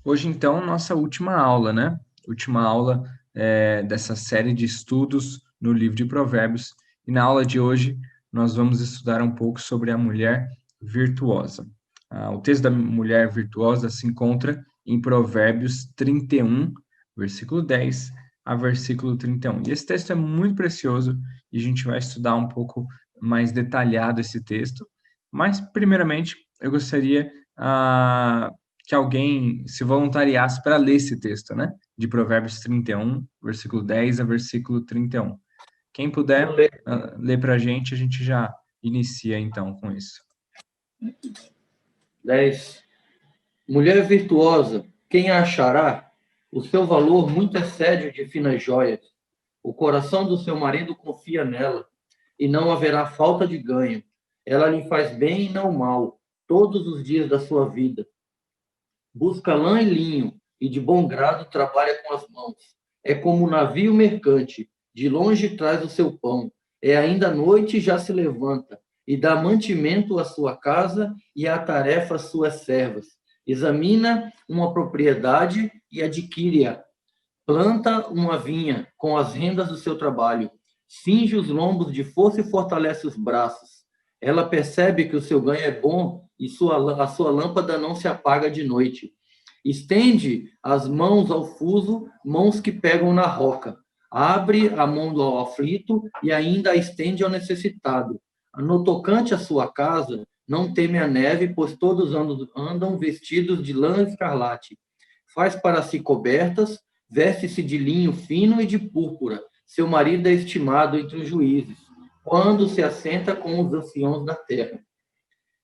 Hoje, então, nossa última aula, né? Última aula dessa série de estudos no livro de Provérbios. E na aula de hoje, nós vamos estudar um pouco sobre a mulher virtuosa. O texto da mulher virtuosa se encontra em Provérbios 31, versículo 10 a versículo 31. E esse texto é muito precioso e a gente vai estudar um pouco mais detalhado esse texto. Mas, primeiramente, eu gostaria que alguém se voluntariasse para ler esse texto, né? De Provérbios 31, versículo 10 a versículo 31. Quem puder ler para a gente já inicia, então, com isso. 10. Mulher virtuosa, quem a achará? O seu valor muito excede de finas joias. O coração do seu marido confia nela, e não haverá falta de ganho. Ela lhe faz bem e não mal, todos os dias da sua vida. Busca lã e linho, e de bom grado trabalha com as mãos. É como um navio mercante, de longe traz o seu pão. É ainda noite e já se levanta, e dá mantimento à sua casa e à tarefa às suas servas. Examina uma propriedade e adquire-a. Planta uma vinha com as rendas do seu trabalho. Cinge os lombos de força e fortalece os braços. Ela percebe que o seu ganho é bom e a sua lâmpada não se apaga de noite. Estende as mãos ao fuso, mãos que pegam na roca. Abre a mão ao aflito e ainda a estende ao necessitado. No tocante à sua casa, não teme a neve, pois todos andam vestidos de lã escarlate. Faz para si cobertas, veste-se de linho fino e de púrpura. Seu marido é estimado entre os juízes, quando se assenta com os anciãos da terra.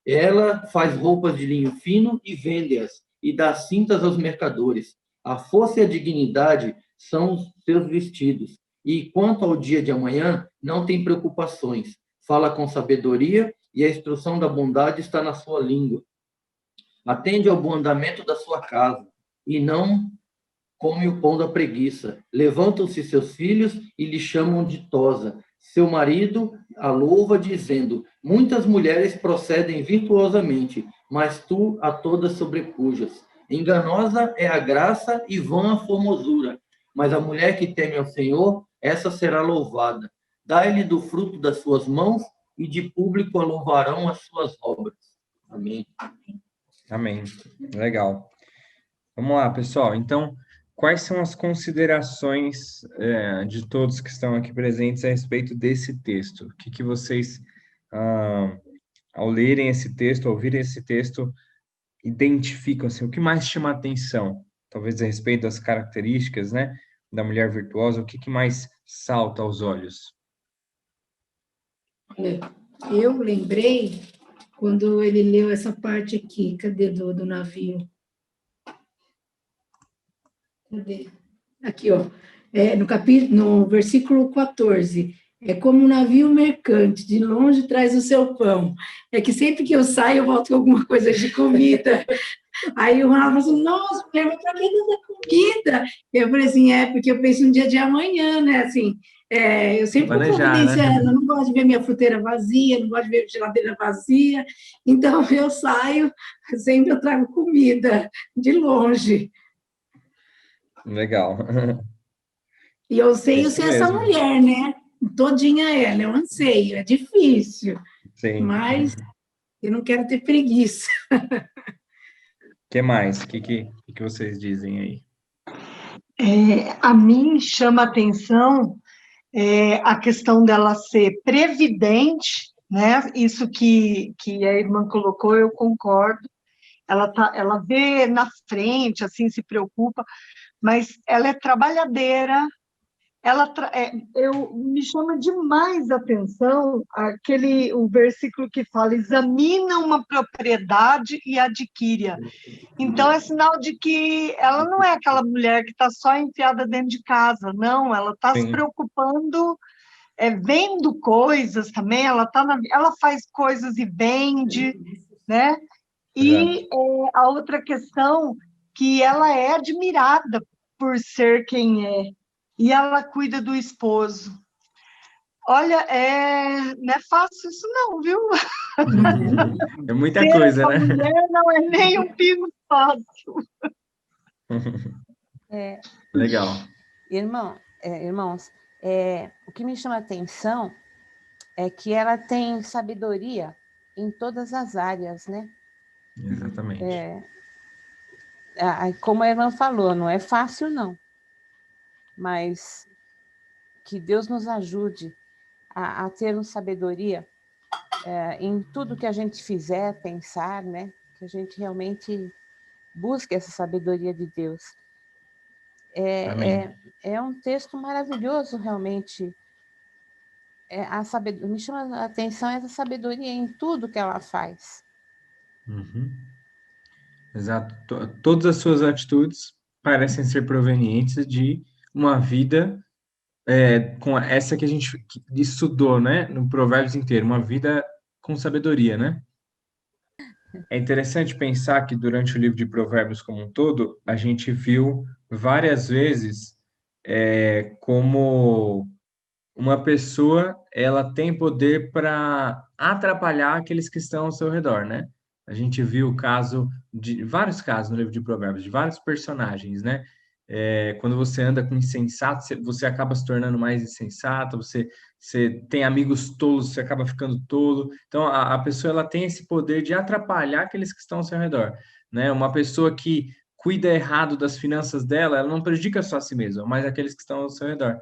Ela faz roupas de linho fino e vende-as, e dá cintas aos mercadores. A força e a dignidade são os seus vestidos. E quanto ao dia de amanhã, não tem preocupações. Fala com sabedoria, e a instrução da bondade está na sua língua. Atende ao bom andamento da sua casa, e não come o pão da preguiça. Levantam-se seus filhos e lhe chamam ditosa. Seu marido a louva, dizendo: muitas mulheres procedem virtuosamente, mas tu a todas sobrepujas. Enganosa é a graça e vã a formosura, mas a mulher que teme ao Senhor, essa será louvada. Dai-lhe do fruto das suas mãos, e de público a louvarão as suas obras. Amém. Amém. Legal. Vamos lá, pessoal. Então, quais são as considerações de todos que estão aqui presentes a respeito desse texto? O que vocês, ao lerem esse texto, ouvirem esse texto, identificam, assim, o que mais chama a atenção? Talvez a respeito das características, né, da mulher virtuosa, o que mais salta aos olhos? Eu lembrei quando ele leu essa parte aqui, cadê do navio? Cadê? Aqui, ó. No versículo 14. É como um navio mercante, de longe traz o seu pão. É que sempre que eu saio, eu volto com alguma coisa de comida. Aí o Ronaldo falou assim, nossa, mulher, mas para que tanta comida? Eu falei assim, porque eu penso no dia de amanhã, né? Assim, eu sempre estou providenciando, né? Eu não gosto de ver minha fruteira vazia, não gosto de ver a geladeira vazia. Então, eu saio, sempre eu trago comida, de longe. Legal. E eu sei ser essa mulher, né? Todinha ela, eu anseio, é difícil. Sim. Mas eu não quero ter preguiça. O que mais? O que vocês dizem aí? A mim chama a atenção a questão dela ser previdente, né? Isso que a irmã colocou, eu concordo. Ela vê na frente, assim, se preocupa, mas ela é trabalhadeira. Me chama demais a atenção o versículo que fala: examina uma propriedade e adquire-a. Então, é sinal de que ela não é aquela mulher que está só enfiada dentro de casa, não, ela está se preocupando, vendo coisas também, ela faz coisas e vende, né? E a outra questão, que ela é admirada por ser quem é, e ela cuida do esposo. Olha, não é fácil isso não, viu? É muita coisa, né? Mulher não é nem um pingo fácil. É, Legal. irmãos, o que me chama a atenção é que ela tem sabedoria em todas as áreas, né? Exatamente. Como a irmã falou, não é fácil, não. Mas que Deus nos ajude a termos sabedoria em tudo que a gente fizer, pensar, né? Que a gente realmente busque essa sabedoria de Deus. Amém. É um texto maravilhoso, realmente. Me chama a atenção essa sabedoria em tudo que ela faz. Uhum. Exato. Todas as suas atitudes parecem ser provenientes de uma vida com essa que a gente estudou, né, no Provérbios inteiro, uma vida com sabedoria, né? É interessante pensar que durante o livro de Provérbios como um todo, a gente viu várias vezes como uma pessoa ela tem poder para atrapalhar aqueles que estão ao seu redor, né? A gente viu o caso de vários casos no livro de Provérbios, de vários personagens, né? Quando você anda com insensato, você acaba se tornando mais insensato, você tem amigos tolos, você acaba ficando tolo. Então, a pessoa ela tem esse poder de atrapalhar aqueles que estão ao seu redor, né? Uma pessoa que cuida errado das finanças dela, ela não prejudica só a si mesma, mas aqueles que estão ao seu redor.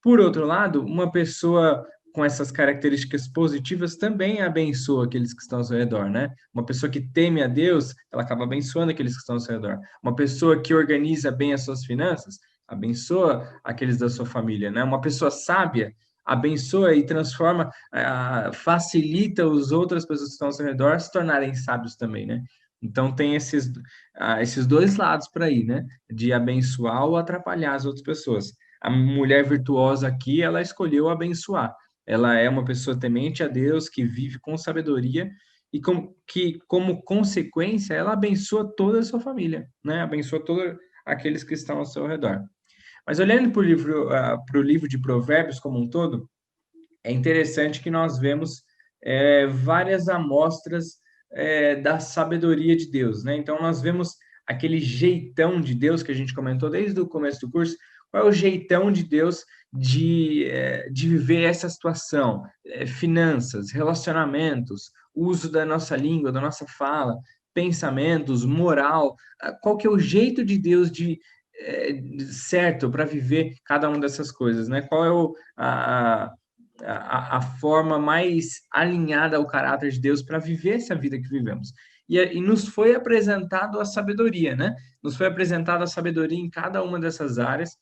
Por outro lado, uma pessoa com essas características positivas também abençoa aqueles que estão ao seu redor, né? Uma pessoa que teme a Deus, ela acaba abençoando aqueles que estão ao seu redor. Uma pessoa que organiza bem as suas finanças, abençoa aqueles da sua família, né? Uma pessoa sábia abençoa e transforma, facilita as outras pessoas que estão ao seu redor se tornarem sábios também, né? Então tem esses dois lados para ir, né? De abençoar ou atrapalhar as outras pessoas. A mulher virtuosa aqui, ela escolheu abençoar. Ela é uma pessoa temente a Deus, que vive com sabedoria e como consequência, ela abençoa toda a sua família, né? Abençoa todos aqueles que estão ao seu redor. Mas olhando para o livro de Provérbios como um todo, é interessante que nós vemos várias amostras da sabedoria de Deus, né? Então, nós vemos aquele jeitão de Deus que a gente comentou desde o começo do curso. Qual é o jeitão de Deus de viver essa situação? Finanças, relacionamentos, uso da nossa língua, da nossa fala, pensamentos, moral. Qual que é o jeito de Deus certo para viver cada uma dessas coisas, né? Qual é a forma mais alinhada ao caráter de Deus para viver essa vida que vivemos? E nos foi apresentado a sabedoria, né? Nos foi apresentada a sabedoria em cada uma dessas áreas,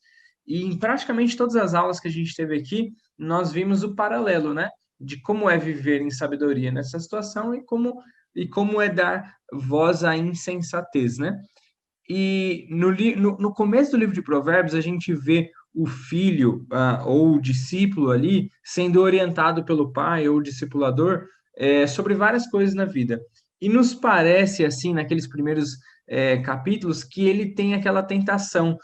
e em praticamente todas as aulas que a gente teve aqui, nós vimos o paralelo, né? De como é viver em sabedoria nessa situação e como é dar voz à insensatez, né? E no começo do livro de Provérbios, a gente vê o filho ou o discípulo ali sendo orientado pelo pai ou o discipulador sobre várias coisas na vida. E nos parece, assim, naqueles primeiros capítulos, que ele tem aquela tentação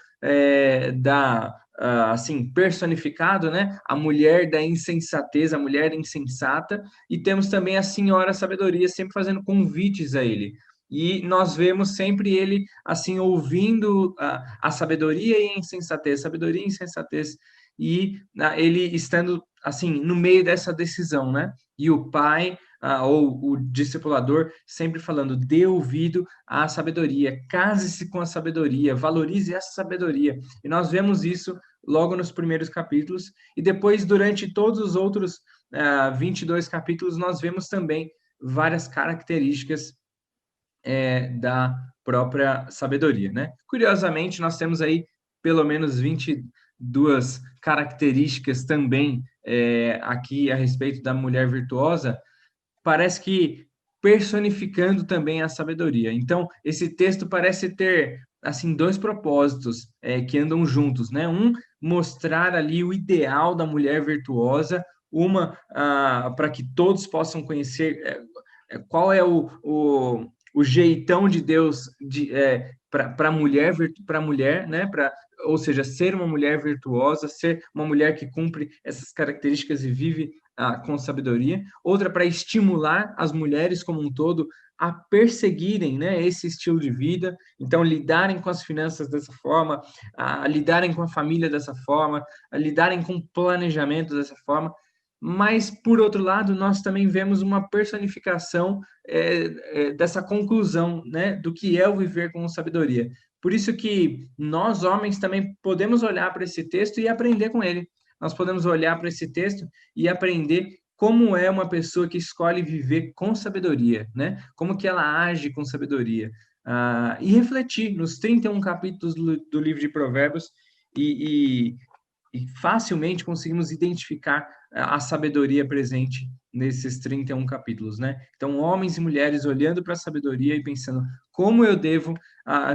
assim, personificado, né? A mulher da insensatez, a mulher insensata, e temos também a senhora sabedoria sempre fazendo convites a ele. E nós vemos sempre ele, assim, ouvindo a sabedoria e a insensatez, e ele estando, assim, no meio dessa decisão, né? E o pai, ou o discipulador, sempre falando, dê ouvido à sabedoria, case-se com a sabedoria, valorize essa sabedoria. E nós vemos isso logo nos primeiros capítulos, e depois, durante todos os outros 22 capítulos, nós vemos também várias características da própria sabedoria, né? Curiosamente, nós temos aí pelo menos 22 características também aqui a respeito da mulher virtuosa, parece que personificando também a sabedoria. Então, esse texto parece ter assim dois propósitos que andam juntos, né? Um, mostrar ali o ideal da mulher virtuosa, uma para que todos possam conhecer qual é o jeitão de Deus para mulher, né? Ou seja, ser uma mulher virtuosa, ser uma mulher que cumpre essas características e vive com sabedoria. Outra para estimular as mulheres como um todo a perseguirem, né, esse estilo de vida, então lidarem com as finanças dessa forma, a lidarem com a família dessa forma, a lidarem com o planejamento dessa forma, mas, por outro lado, nós também vemos uma personificação dessa conclusão, né, do que é o viver com sabedoria. Por isso que nós, homens, também podemos olhar para esse texto e aprender com ele. Nós podemos olhar para esse texto e aprender como é uma pessoa que escolhe viver com sabedoria, né? Como que ela age com sabedoria. E refletir nos 31 capítulos do livro de Provérbios e facilmente conseguimos identificar a sabedoria presente nesses 31 capítulos, né? Então, homens e mulheres olhando para a sabedoria e pensando como eu devo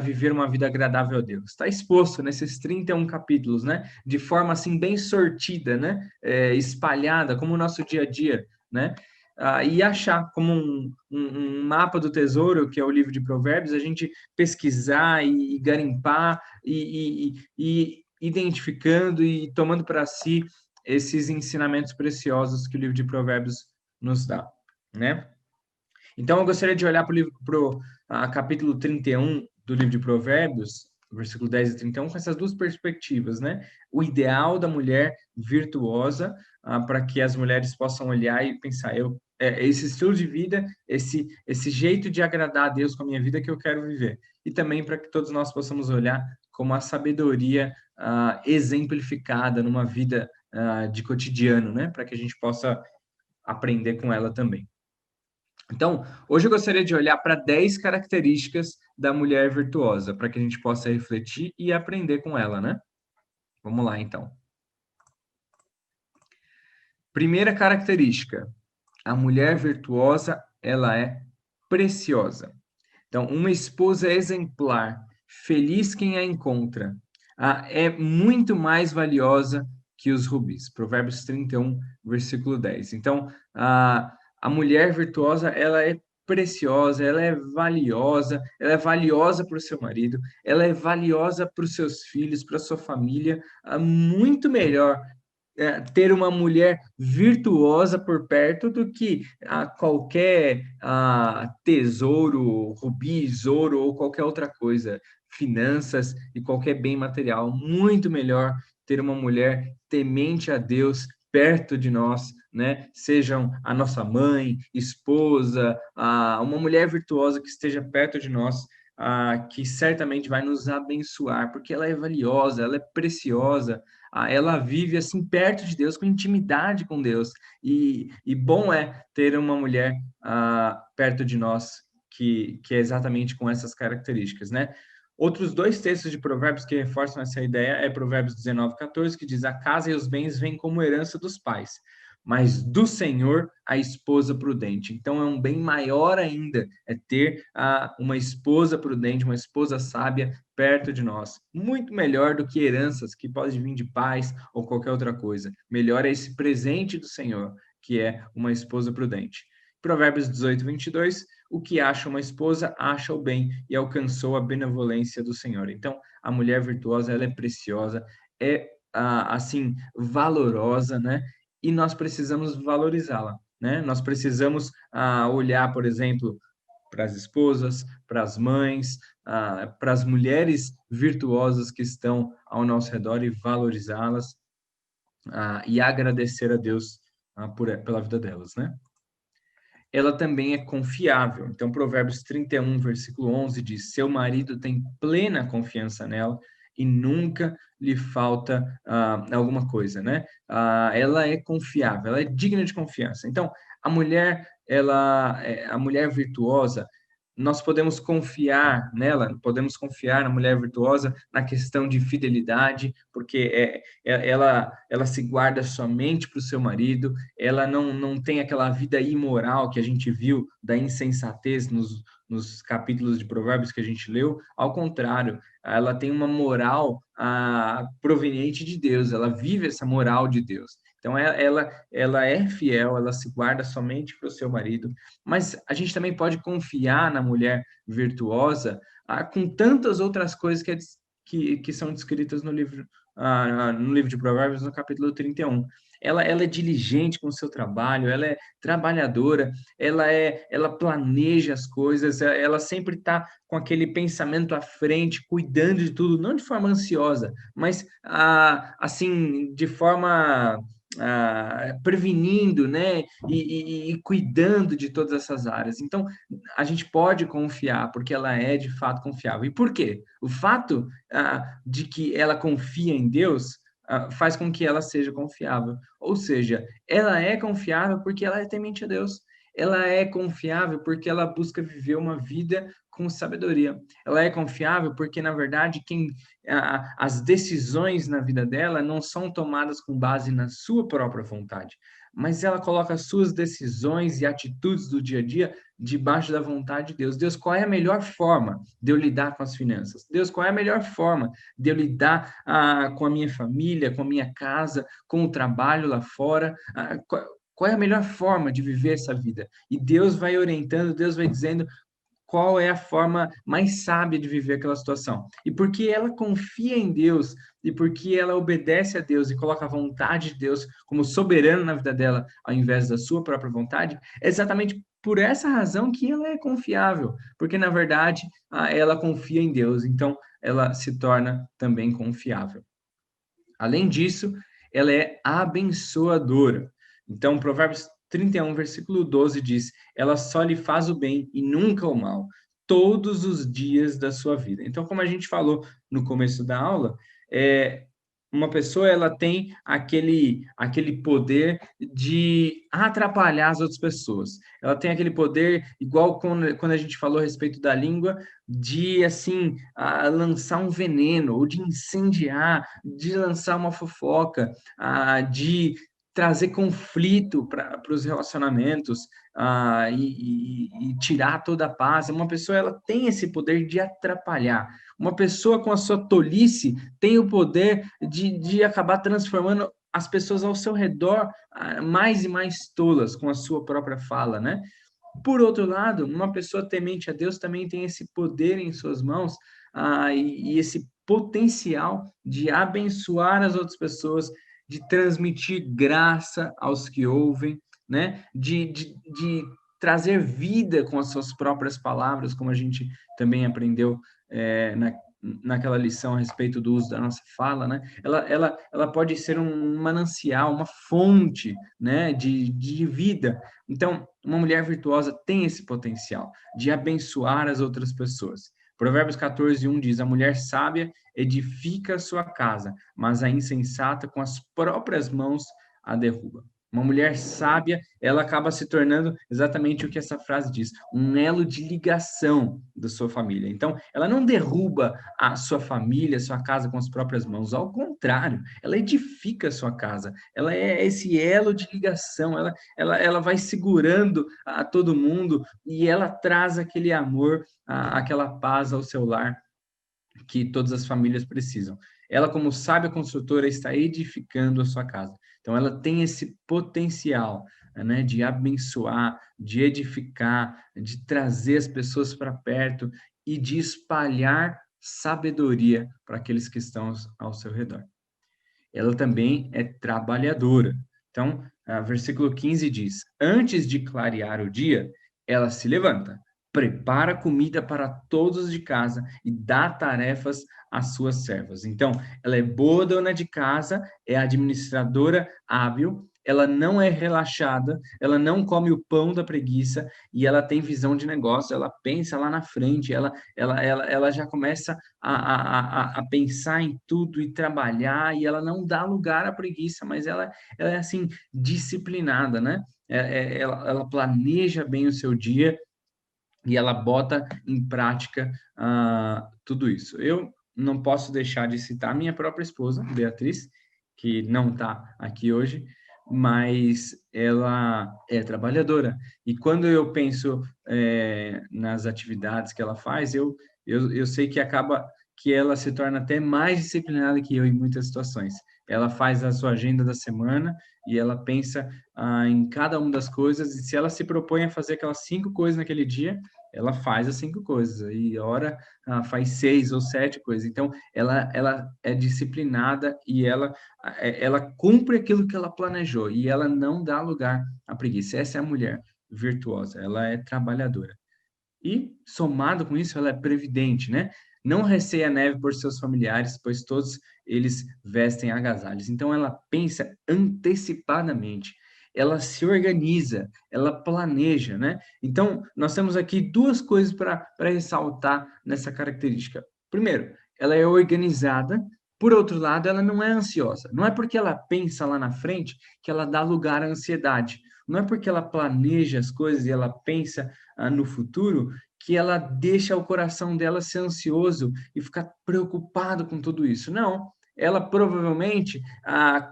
viver uma vida agradável a Deus. Está exposto nesses 31 capítulos, né? De forma, assim, bem sortida, né? Espalhada, como o nosso dia a dia, né? E achar como um mapa do tesouro, que é o livro de Provérbios, a gente pesquisar e garimpar e identificando e tomando para si esses ensinamentos preciosos que o livro de Provérbios nos dá, né? Então, eu gostaria de olhar para o capítulo 31 do livro de Provérbios, versículo 10 e 31, com essas duas perspectivas, né? O ideal da mulher virtuosa, para que as mulheres possam olhar e pensar, esse estilo de vida, esse jeito de agradar a Deus com a minha vida que eu quero viver. E também para que todos nós possamos olhar como a sabedoria exemplificada numa vida de cotidiano, né? Para que a gente possa aprender com ela também. Então, hoje eu gostaria de olhar para 10 características da mulher virtuosa, para que a gente possa refletir e aprender com ela, né? Vamos lá, então. Primeira característica, a mulher virtuosa, ela é preciosa. Então, uma esposa exemplar, feliz quem a encontra, é muito mais valiosa que os rubis. Provérbios 31, versículo 10. Então, a mulher virtuosa, ela é preciosa, ela é valiosa para o seu marido, ela é valiosa para os seus filhos, para a sua família, muito melhor ter uma mulher virtuosa por perto do que qualquer tesouro, rubis, ouro ou qualquer outra coisa, finanças e qualquer bem material. Muito melhor ter uma mulher temente a Deus perto de nós, né? Sejam a nossa mãe, esposa, uma mulher virtuosa que esteja perto de nós, que certamente vai nos abençoar, porque ela é valiosa, ela é preciosa, ela vive assim perto de Deus, com intimidade com Deus. E bom é ter uma mulher perto de nós que é exatamente com essas características, né? Outros dois textos de Provérbios que reforçam essa ideia é Provérbios 19, 14, que diz: a casa e os bens vêm como herança dos pais, mas do Senhor a esposa prudente. Então é um bem maior ainda, é ter uma esposa prudente, uma esposa sábia perto de nós. Muito melhor do que heranças que podem vir de pais ou qualquer outra coisa. Melhor é esse presente do Senhor, que é uma esposa prudente. Provérbios 18, 22, o que acha uma esposa, acha o bem e alcançou a benevolência do Senhor. Então, a mulher virtuosa, ela é preciosa, é, assim, valorosa, né? E nós precisamos valorizá-la, né? Nós precisamos olhar, por exemplo, para as esposas, para as mães, para as mulheres virtuosas que estão ao nosso redor e valorizá-las e agradecer a Deus pela vida delas, né? Ela também é confiável. Então, Provérbios 31, versículo 11 diz: seu marido tem plena confiança nela e nunca lhe falta alguma coisa, né? Ela é confiável, ela é digna de confiança. Então, a mulher virtuosa, nós podemos confiar nela, podemos confiar na mulher virtuosa na questão de fidelidade, porque ela se guarda somente para o seu marido, ela não tem aquela vida imoral que a gente viu da insensatez nos capítulos de Provérbios que a gente leu. Ao contrário, ela tem uma moral proveniente de Deus, ela vive essa moral de Deus. Então, ela é fiel, ela se guarda somente para o seu marido, mas a gente também pode confiar na mulher virtuosa com tantas outras coisas que são descritas no livro de Provérbios, no capítulo 31. ela é diligente com o seu trabalho, ela é trabalhadora, ela planeja as coisas, ela sempre está com aquele pensamento à frente, cuidando de tudo, não de forma ansiosa, mas assim, de forma prevenindo, né, e cuidando de todas essas áreas. Então, a gente pode confiar, porque ela é de fato confiável. E por quê? O fato de que ela confia em Deus faz com que ela seja confiável. Ou seja, ela é confiável porque ela é temente a Deus. Ela é confiável porque ela busca viver uma vida com sabedoria. Ela é confiável porque, na verdade, as decisões na vida dela não são tomadas com base na sua própria vontade, mas ela coloca as suas decisões e atitudes do dia a dia debaixo da vontade de Deus. Deus, qual é a melhor forma de eu lidar com as finanças? Deus, qual é a melhor forma de eu lidar com a minha família, com a minha casa, com o trabalho lá fora? Qual é a melhor forma de viver essa vida? E Deus vai orientando, Deus vai dizendo qual é a forma mais sábia de viver aquela situação. E porque ela confia em Deus, e porque ela obedece a Deus e coloca a vontade de Deus como soberano na vida dela, ao invés da sua própria vontade, é exatamente por essa razão que ela é confiável, porque na verdade ela confia em Deus, então ela se torna também confiável. Além disso, ela é abençoadora. Então, Provérbios 31, versículo 12 diz: ela só lhe faz o bem e nunca o mal, todos os dias da sua vida. Então, como a gente falou no começo da aula, uma pessoa ela tem aquele poder de atrapalhar as outras pessoas. Ela tem aquele poder, igual quando a gente falou a respeito da língua, de assim lançar um veneno, ou de incendiar, de lançar uma fofoca, de trazer conflito para os relacionamentos, e tirar toda a paz. Uma pessoa ela tem esse poder de atrapalhar. Uma pessoa com a sua tolice tem o poder de acabar transformando as pessoas ao seu redor mais e mais tolas com a sua própria fala, né? Por outro lado, uma pessoa temente a Deus também tem esse poder em suas mãos, e esse potencial de abençoar as outras pessoas, de transmitir graça aos que ouvem, né? De trazer vida com as suas próprias palavras, como a gente também aprendeu naquela lição a respeito do uso da nossa fala, né? Ela pode ser um manancial, uma fonte, né? de vida. Então, uma mulher virtuosa tem esse potencial de abençoar as outras pessoas. Provérbios 14:1 diz: a mulher sábia edifica a sua casa, mas a insensata com as próprias mãos a derruba. Uma mulher sábia, ela acaba se tornando exatamente o que essa frase diz, um elo de ligação da sua família. Então, ela não derruba a sua família, a sua casa com as próprias mãos, ao contrário, ela edifica a sua casa. Ela é esse elo de ligação, ela vai segurando a todo mundo e ela traz aquele amor, aquela paz ao seu lar que todas as famílias precisam. Ela, como sábia construtora, está edificando a sua casa. Então, ela tem esse potencial, né, de abençoar, de edificar, de trazer as pessoas para perto e de espalhar sabedoria para aqueles que estão ao seu redor. Ela também é trabalhadora. Então, versículo 15 diz: antes de clarear o dia, ela se levanta, prepara comida para todos de casa e dá tarefas às suas servas. Então, ela é boa dona de casa, é administradora hábil, ela não é relaxada, ela não come o pão da preguiça e ela tem visão de negócio, ela pensa lá na frente, ela já começa a pensar em tudo e trabalhar, e ela não dá lugar à preguiça, mas ela é assim, disciplinada, né? Ela planeja bem o seu dia e ela bota em prática tudo isso. Eu não posso deixar de citar minha própria esposa, Beatriz, que não está aqui hoje, mas ela é trabalhadora. E quando eu penso nas atividades que ela faz, eu sei que acaba que ela se torna até mais disciplinada que eu em muitas situações. Ela faz a sua agenda da semana e ela pensa em cada uma das coisas, e se ela se propõe a fazer aquelas 5 coisas naquele dia, ela faz as 5 coisas, e ora faz 6 ou 7 coisas. Então, ela é disciplinada e ela cumpre aquilo que ela planejou, e ela não dá lugar à preguiça. Essa é a mulher virtuosa, ela é trabalhadora. E, somado com isso, ela é previdente, né? Não receia a neve por seus familiares, pois todos eles vestem agasalhos. Então, ela pensa antecipadamente, ela se organiza, ela planeja, né? Então, nós temos aqui 2 coisas para ressaltar nessa característica. Primeiro, ela é organizada. Por outro lado, ela não é ansiosa. Não é porque ela pensa lá na frente que ela dá lugar à ansiedade. Não é porque ela planeja as coisas e ela pensa no futuro que ela deixa o coração dela ser ansioso e ficar preocupado com tudo isso. Não, ela provavelmente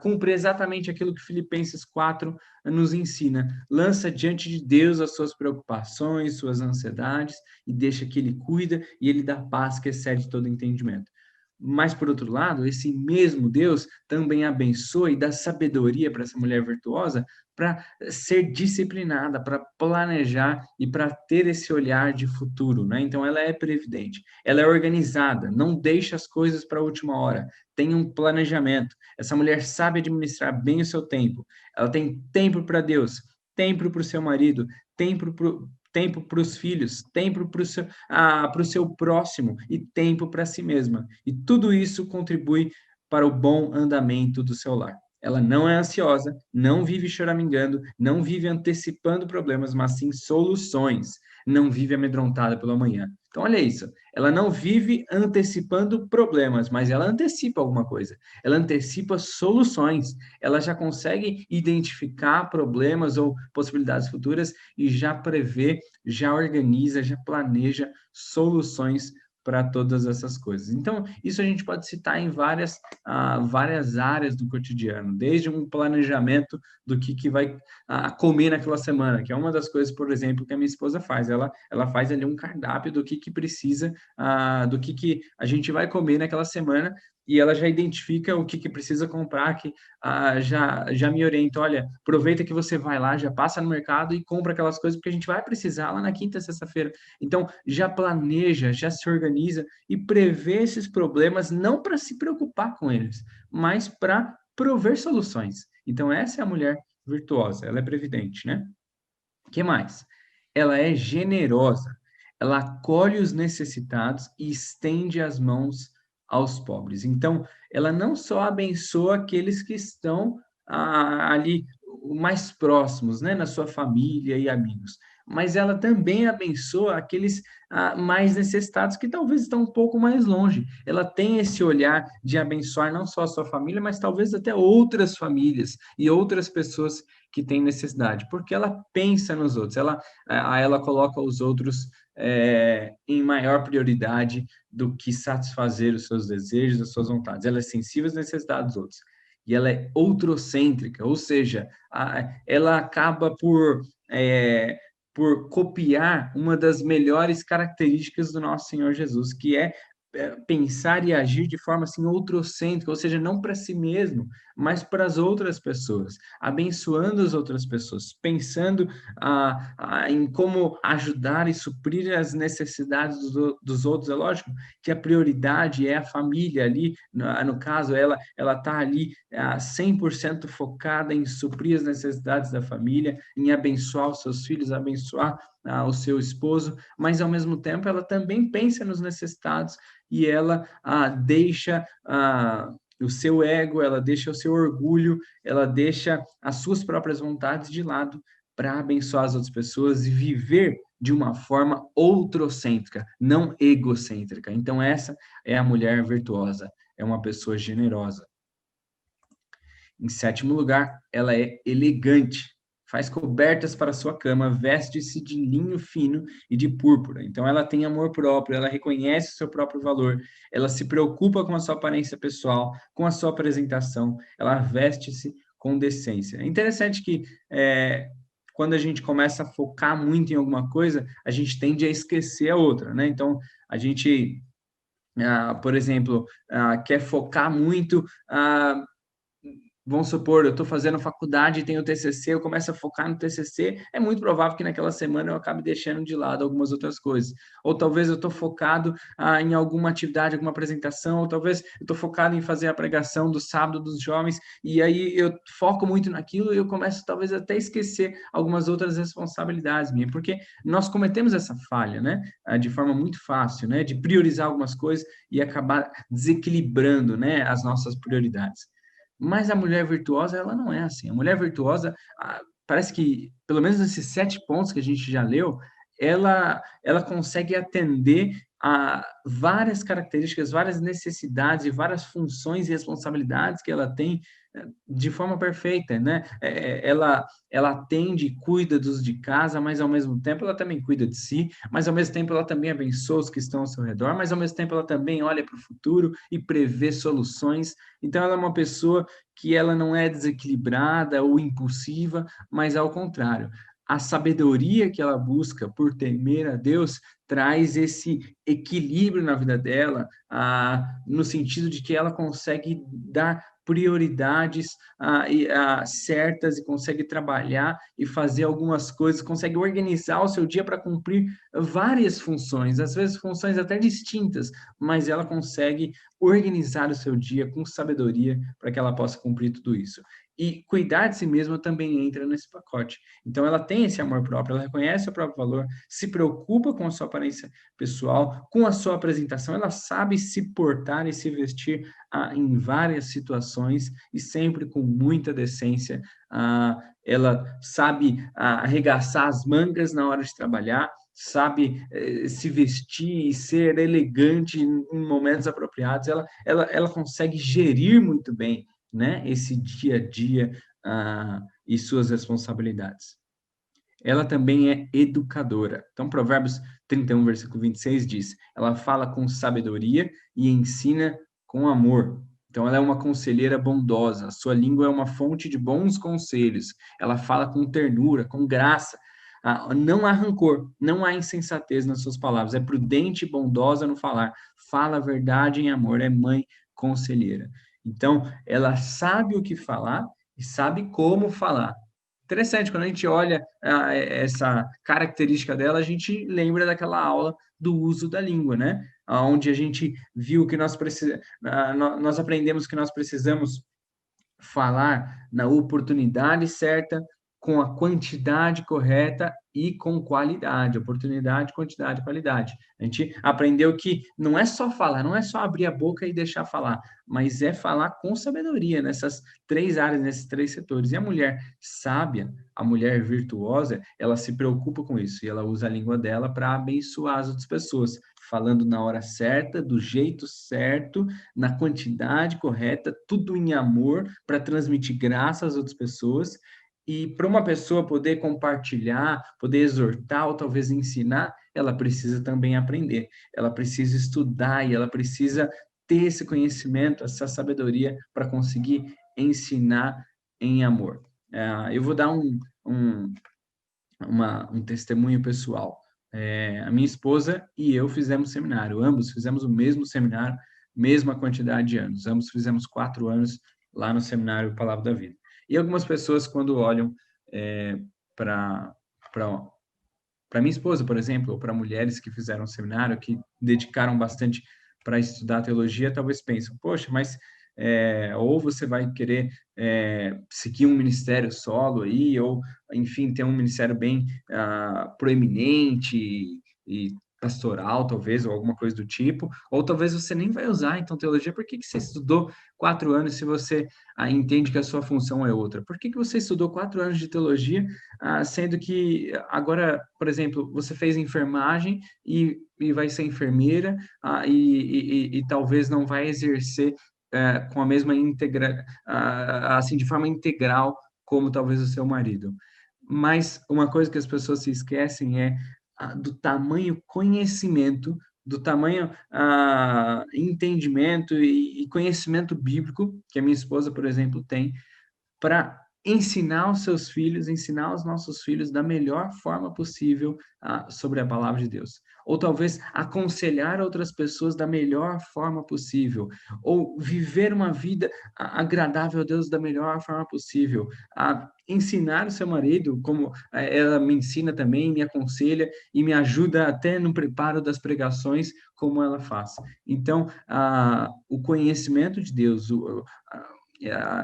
cumpre exatamente aquilo que Filipenses 4 nos ensina. Lança diante de Deus as suas preocupações, suas ansiedades, e deixa que Ele cuida e Ele dá paz que excede todo entendimento. Mas, por outro lado, esse mesmo Deus também abençoa e dá sabedoria para essa mulher virtuosa para ser disciplinada, para planejar e para ter esse olhar de futuro, né? Então, ela é previdente, ela é organizada, não deixa as coisas para a última hora, tem um planejamento. Essa mulher sabe administrar bem o seu tempo, ela tem tempo para Deus, tempo para o seu marido, tempo para os filhos, tempo para o seu próximo e tempo para si mesma. E tudo isso contribui para o bom andamento do seu lar. Ela não é ansiosa, não vive choramingando, não vive antecipando problemas, mas sim soluções. Não vive amedrontada pelo amanhã. Então, olha isso. Ela não vive antecipando problemas, mas ela antecipa alguma coisa. Ela antecipa soluções. Ela já consegue identificar problemas ou possibilidades futuras e já prevê, já organiza, já planeja soluções para todas essas coisas. Então, isso a gente pode citar em várias áreas do cotidiano, desde um planejamento do que vai comer naquela semana, que é uma das coisas, por exemplo, que a minha esposa faz. Ela faz ali um cardápio do que precisa, do que a gente vai comer naquela semana, e ela já identifica o que precisa comprar, que já me orienta, olha, aproveita que você vai lá, já passa no mercado e compra aquelas coisas, porque a gente vai precisar lá na quinta, sexta-feira. Então, já planeja, já se organiza e prevê esses problemas, não para se preocupar com eles, mas para prover soluções. Então, essa é a mulher virtuosa, ela é previdente, né? O que mais? Ela é generosa, ela acolhe os necessitados e estende as mãos aos pobres. Então, ela não só abençoa aqueles que estão ali mais próximos, né, na sua família e amigos, mas ela também abençoa aqueles mais necessitados que talvez estão um pouco mais longe. Ela tem esse olhar de abençoar não só a sua família, mas talvez até outras famílias e outras pessoas que têm necessidade, porque ela pensa nos outros, ela coloca os outros em maior prioridade do que satisfazer os seus desejos, as suas vontades. Ela é sensível às necessidades dos outros. E ela é outrocêntrica, ou seja, ela acaba por copiar uma das melhores características do nosso Senhor Jesus, que é pensar e agir de forma assim outrocêntrica, ou seja, não para si mesmo, mas para as outras pessoas, abençoando as outras pessoas, pensando em como ajudar e suprir as necessidades dos outros. É lógico que a prioridade é a família ali, no caso, ela está ali 100% focada em suprir as necessidades da família, em abençoar os seus filhos, abençoar o seu esposo, mas ao mesmo tempo ela também pensa nos necessitados e ela deixa o seu ego, ela deixa o seu orgulho, ela deixa as suas próprias vontades de lado para abençoar as outras pessoas e viver de uma forma outrocêntrica, não egocêntrica. Então essa é a mulher virtuosa, é uma pessoa generosa. Em 7º lugar, ela é elegante. Faz cobertas para sua cama, veste-se de linho fino e de púrpura. Então, ela tem amor próprio, ela reconhece o seu próprio valor, ela se preocupa com a sua aparência pessoal, com a sua apresentação, ela veste-se com decência. É interessante que quando a gente começa a focar muito em alguma coisa, a gente tende a esquecer a outra, né? Então, a gente, por exemplo, quer focar muito vamos supor, eu estou fazendo faculdade e tenho TCC, eu começo a focar no TCC, é muito provável que naquela semana eu acabe deixando de lado algumas outras coisas. Ou talvez eu estou focado em alguma atividade, alguma apresentação, ou talvez eu estou focado em fazer a pregação do sábado dos jovens, e aí eu foco muito naquilo e eu começo talvez até esquecer algumas outras responsabilidades minhas, porque nós cometemos essa falha, né? De forma muito fácil, né? De priorizar algumas coisas e acabar desequilibrando, né? As nossas prioridades. Mas a mulher virtuosa, ela não é assim. A mulher virtuosa, parece que, pelo menos esses 7 pontos que a gente já leu, ela consegue atender a várias características, várias necessidades e várias funções e responsabilidades que ela tem de forma perfeita, né? Ela atende e cuida dos de casa, mas ao mesmo tempo ela também cuida de si, mas ao mesmo tempo ela também abençoa os que estão ao seu redor, mas ao mesmo tempo ela também olha para o futuro e prevê soluções. Então ela é uma pessoa que ela não é desequilibrada ou impulsiva, mas ao contrário. A sabedoria que ela busca por temer a Deus traz esse equilíbrio na vida dela, no sentido de que ela consegue dar prioridades certas e consegue trabalhar e fazer algumas coisas, consegue organizar o seu dia para cumprir várias funções, às vezes funções até distintas, mas ela consegue organizar o seu dia com sabedoria para que ela possa cumprir tudo isso. E cuidar de si mesma também entra nesse pacote. Então, ela tem esse amor próprio, ela reconhece o próprio valor, se preocupa com a sua aparência pessoal, com a sua apresentação, ela sabe se portar e se vestir em várias situações e sempre com muita decência. Ela sabe arregaçar as mangas na hora de trabalhar, sabe se vestir e ser elegante em momentos apropriados. Ela consegue gerir muito bem, né, esse dia a dia e suas responsabilidades. Ela também é educadora. Então, Provérbios 31, versículo 26 diz: ela fala com sabedoria e ensina com amor. Então, ela é uma conselheira bondosa. Sua língua é uma fonte de bons conselhos. Ela fala com ternura, com graça. Não há rancor, não há insensatez nas suas palavras. É prudente e bondosa no falar. Fala a verdade em amor. É mãe conselheira. Então, ela sabe o que falar e sabe como falar. Interessante, quando a gente olha essa característica dela, a gente lembra daquela aula do uso da língua, né? Onde a gente viu que nós aprendemos que nós precisamos falar na oportunidade certa, com a quantidade correta e com qualidade. Oportunidade, quantidade, qualidade. A gente aprendeu que não é só falar, não é só abrir a boca e deixar falar, mas é falar com sabedoria nessas 3 áreas, nesses 3 setores. E a mulher sábia, a mulher virtuosa, ela se preocupa com isso e ela usa a língua dela para abençoar as outras pessoas, falando na hora certa, do jeito certo, na quantidade correta, tudo em amor, para transmitir graça às outras pessoas. E para uma pessoa poder compartilhar, poder exortar ou talvez ensinar, ela precisa também aprender, ela precisa estudar e ela precisa ter esse conhecimento, essa sabedoria para conseguir ensinar em amor. Eu vou dar um testemunho pessoal. A minha esposa e eu fizemos seminário, ambos fizemos o mesmo seminário, mesma quantidade de anos, ambos fizemos 4 anos lá no seminário Palavra da Vida. E algumas pessoas, quando olham para minha esposa, por exemplo, ou para mulheres que fizeram seminário, que dedicaram bastante para estudar teologia, talvez pensam, poxa, mas ou você vai querer seguir um ministério solo aí, ou, enfim, ter um ministério bem proeminente e pastoral, talvez, ou alguma coisa do tipo, ou talvez você nem vai usar, então, teologia. Por que você estudou 4 anos se você entende que a sua função é outra? Por que você estudou 4 anos de teologia, sendo que agora, por exemplo, você fez enfermagem e vai ser enfermeira, e talvez não vai exercer com a mesma assim, de forma integral, como talvez o seu marido. Mas uma coisa que as pessoas se esquecem é do tamanho conhecimento, do tamanho entendimento e conhecimento bíblico que a minha esposa, por exemplo, tem para ensinar os seus filhos, ensinar os nossos filhos da melhor forma possível sobre a palavra de Deus. ou talvez aconselhar outras pessoas da melhor forma possível, ou viver uma vida agradável a Deus da melhor forma possível, a ensinar o seu marido, como ela me ensina também, me aconselha e me ajuda até no preparo das pregações, como ela faz. Então, o conhecimento de Deus, o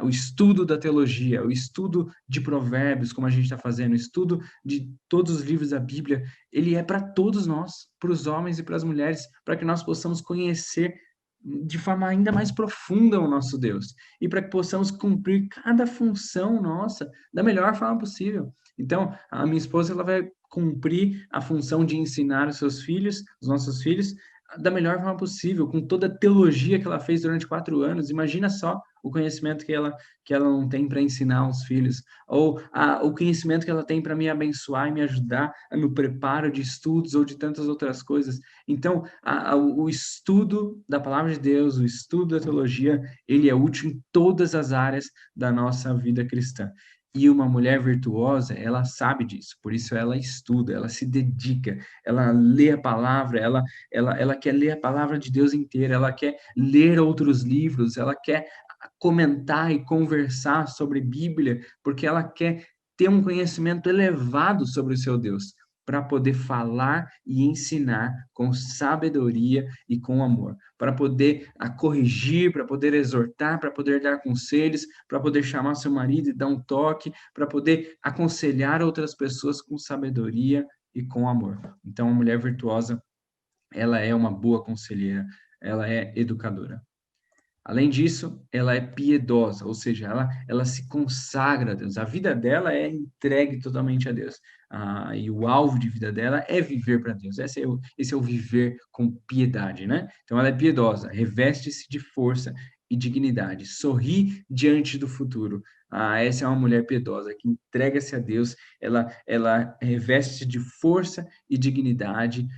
estudo da teologia, o estudo de provérbios, como a gente está fazendo, o estudo de todos os livros da Bíblia, ele é para todos nós, para os homens e para as mulheres, para que nós possamos conhecer de forma ainda mais profunda o nosso Deus, e para que possamos cumprir cada função nossa da melhor forma possível. Então, a minha esposa, ela vai cumprir a função de ensinar os seus filhos, os nossos filhos, da melhor forma possível, com toda a teologia que ela fez durante 4 anos. Imagina só o conhecimento que ela não tem para ensinar os filhos, ou o conhecimento que ela tem para me abençoar e me ajudar no preparo de estudos ou de tantas outras coisas. Então, o estudo da palavra de Deus, o estudo da teologia, ele é útil em todas as áreas da nossa vida cristã. E uma mulher virtuosa, ela sabe disso, por isso ela estuda, ela se dedica, ela lê a palavra, ela quer ler a palavra de Deus inteira, ela quer ler outros livros, ela quer comentar e conversar sobre Bíblia, porque ela quer ter um conhecimento elevado sobre o seu Deus, para poder falar e ensinar com sabedoria e com amor, para poder corrigir, para poder exortar, para poder dar conselhos, para poder chamar seu marido e dar um toque, para poder aconselhar outras pessoas com sabedoria e com amor. Então, a mulher virtuosa, ela é uma boa conselheira, ela é educadora. Além disso, ela é piedosa, ou seja, ela se consagra a Deus. A vida dela é entregue totalmente a Deus. E o alvo de vida dela é viver para Deus. Esse é o viver com piedade, né? Então, ela é piedosa, reveste-se de força e dignidade, sorri diante do futuro. Essa é uma mulher piedosa, que entrega-se a Deus, ela reveste de força e dignidade,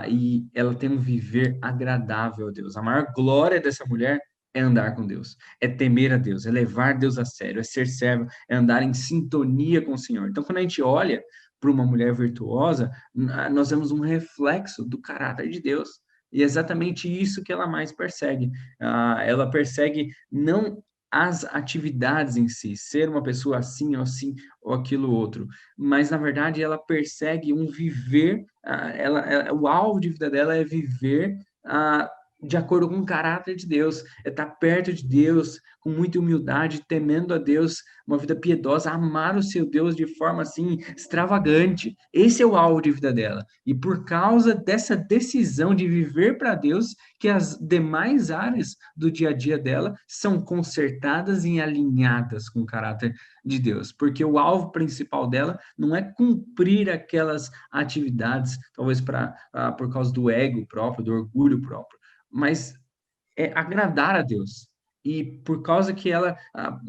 e ela tem um viver agradável a Deus. A maior glória dessa mulher é andar com Deus, é temer a Deus, é levar Deus a sério, é ser servo, é andar em sintonia com o Senhor. Então, quando a gente olha para uma mulher virtuosa, nós vemos um reflexo do caráter de Deus. E é exatamente isso que ela mais persegue. Ela persegue não as atividades em si, ser uma pessoa assim ou aquilo outro, mas, na verdade, ela persegue um viver, o alvo de vida dela é viver de acordo com o caráter de Deus, é estar perto de Deus, com muita humildade, temendo a Deus, uma vida piedosa, amar o seu Deus de forma assim extravagante. Esse é o alvo de vida dela. E por causa dessa decisão de viver para Deus, que as demais áreas do dia a dia dela são consertadas e alinhadas com o caráter de Deus, porque o alvo principal dela não é cumprir aquelas atividades, talvez por causa do ego próprio, do orgulho próprio, mas é agradar a Deus. E por causa que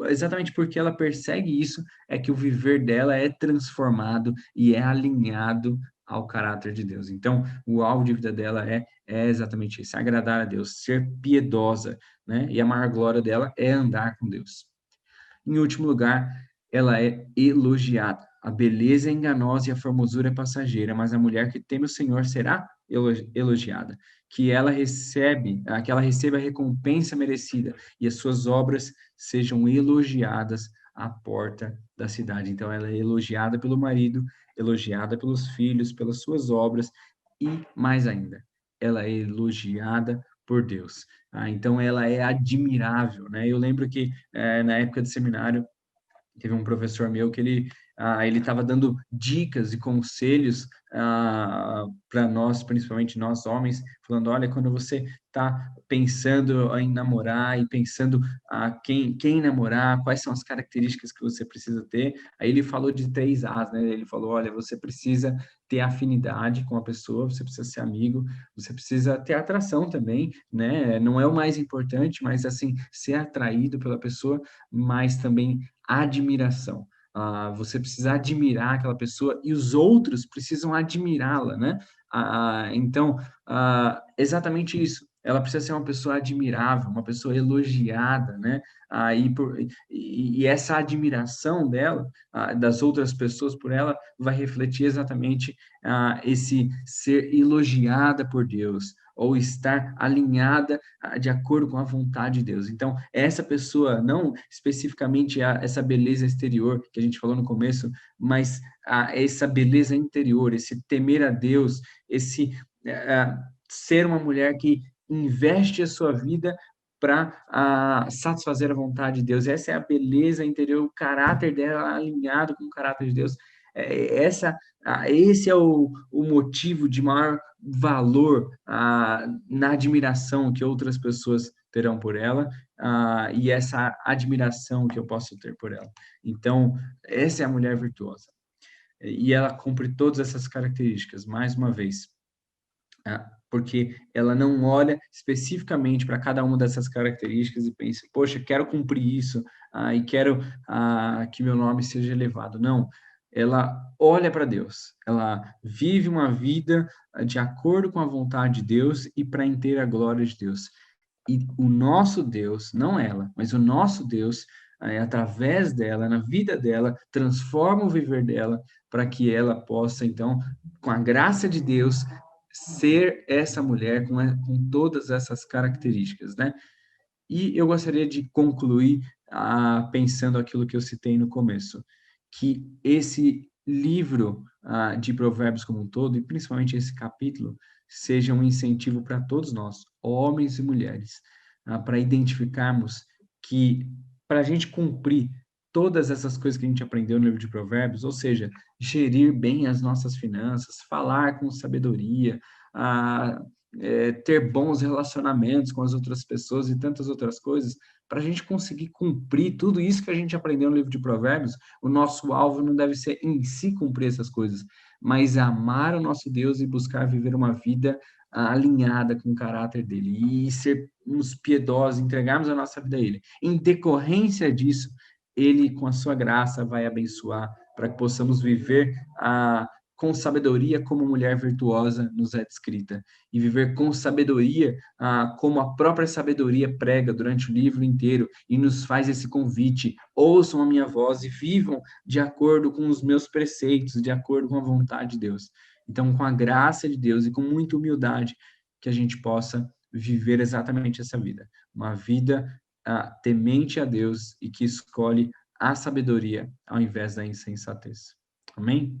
exatamente porque ela persegue isso, é que o viver dela é transformado e é alinhado ao caráter de Deus. Então, o alvo de vida dela é exatamente isso, agradar a Deus, ser piedosa, né? E a maior glória dela é andar com Deus. Em último lugar, ela é elogiada. A beleza é enganosa e a formosura é passageira, mas a mulher que teme o Senhor será elogiada. Que ela receba a recompensa merecida e as suas obras sejam elogiadas à porta da cidade. Então, ela é elogiada pelo marido, elogiada pelos filhos, pelas suas obras e, mais ainda, ela é elogiada por Deus. Então, ela é admirável, né? Eu lembro que, na época do seminário, teve um professor meu que ele estava dando dicas e conselhos para nós, principalmente nós homens, falando, olha, quando você está pensando em namorar e pensando quem namorar, quais são as características que você precisa ter, aí ele falou de 3 As, né? Ele falou, olha, você precisa ter afinidade com a pessoa, você precisa ser amigo, você precisa ter atração também, né? Não é o mais importante, mas assim, ser atraído pela pessoa, mas também admiração. Você precisa admirar aquela pessoa e os outros precisam admirá-la, né? Então, exatamente isso. ela precisa ser uma pessoa admirável, uma pessoa elogiada, né? E essa admiração dela, das outras pessoas por ela, vai refletir exatamente esse ser elogiada por Deus, ou estar alinhada de acordo com a vontade de Deus. Então, essa pessoa, não especificamente essa beleza exterior que a gente falou no começo, mas essa beleza interior, esse temer a Deus, esse ser uma mulher que investe a sua vida para satisfazer a vontade de Deus. Essa é a beleza interior, o caráter dela alinhado com o caráter de Deus. Esse é o motivo de maior valor na admiração que outras pessoas terão por ela, e essa admiração que eu posso ter por ela. Então, essa é a mulher virtuosa. E ela cumpre todas essas características, mais uma vez, porque ela não olha especificamente para cada uma dessas características e pensa, poxa, quero cumprir isso, e quero que meu nome seja elevado. Não, ela olha para Deus, ela vive uma vida de acordo com a vontade de Deus e para inteira glória de Deus. E o nosso Deus, não ela, mas o nosso Deus, através dela, na vida dela, transforma o viver dela para que ela possa, então, com a graça de Deus, ser essa mulher com todas essas características, né? E eu gostaria de concluir pensando aquilo que eu citei no começo, que esse livro de Provérbios como um todo, e principalmente esse capítulo, seja um incentivo para todos nós, homens e mulheres, para identificarmos que, para a gente cumprir todas essas coisas que a gente aprendeu no livro de Provérbios, ou seja, gerir bem as nossas finanças, falar com sabedoria, ter bons relacionamentos com as outras pessoas e tantas outras coisas, para a gente conseguir cumprir tudo isso que a gente aprendeu no livro de Provérbios, o nosso alvo não deve ser em si cumprir essas coisas, mas amar o nosso Deus e buscar viver uma vida alinhada com o caráter dele e sermos piedosos, entregarmos a nossa vida a ele. Em decorrência disso, ele, com a sua graça, vai abençoar para que possamos viver com sabedoria como mulher virtuosa nos é descrita, e viver com sabedoria como a própria sabedoria prega durante o livro inteiro e nos faz esse convite: ouçam a minha voz e vivam de acordo com os meus preceitos, de acordo com a vontade de Deus. Então, com a graça de Deus e com muita humildade, que a gente possa viver exatamente essa vida, uma vida temente a Deus e que escolhe a sabedoria ao invés da insensatez. Amém?